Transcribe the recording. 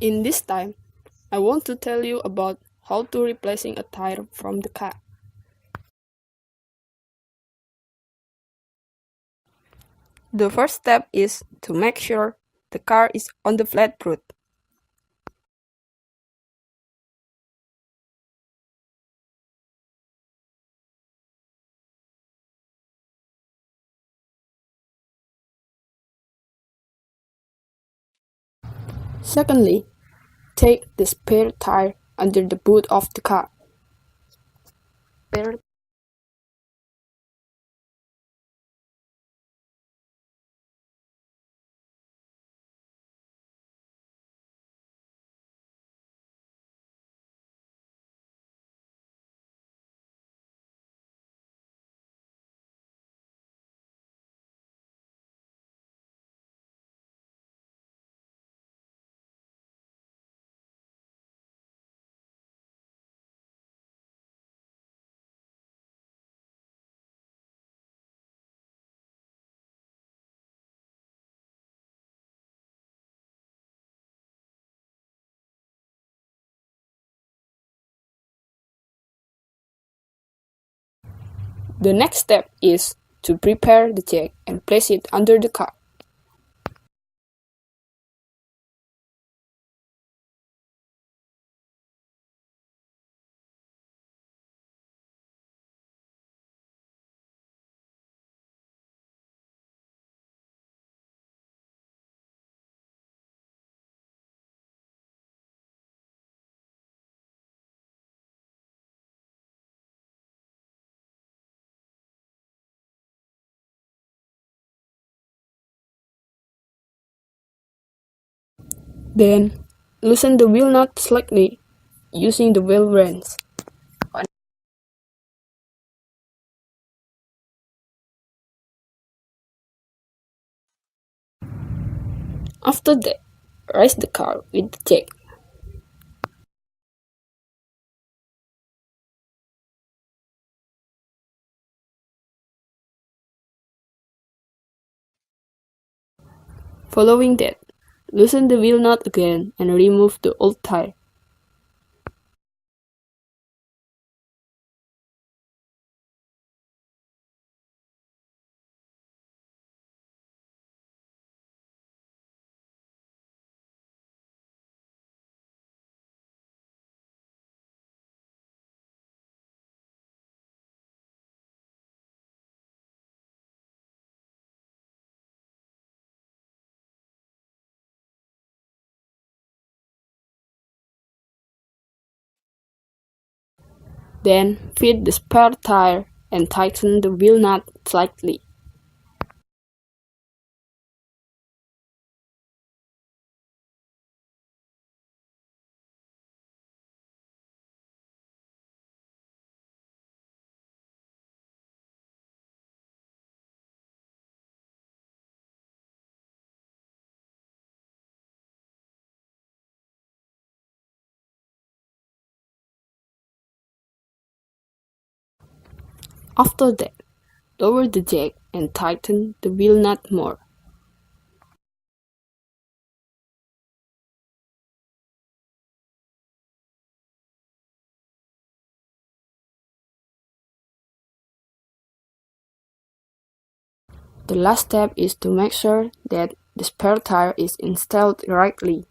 In this time, I want to tell you about how to replacing a tire from the car. The first step is to make sure the car is on the flat road. Secondly, take the spare tire under the boot of the car. Spare The next step is to prepare the jack and place it under the car. Then, loosen the wheel nut slightly using the wheel wrench. After that, raise the car with the jack. Following that, loosen the wheel nut again and remove the old tire. Then, fit the spare tire and tighten the wheel nut slightly. After that, lower the jack and tighten the wheel nut more. The last step is to make sure that the spare tire is installed rightly.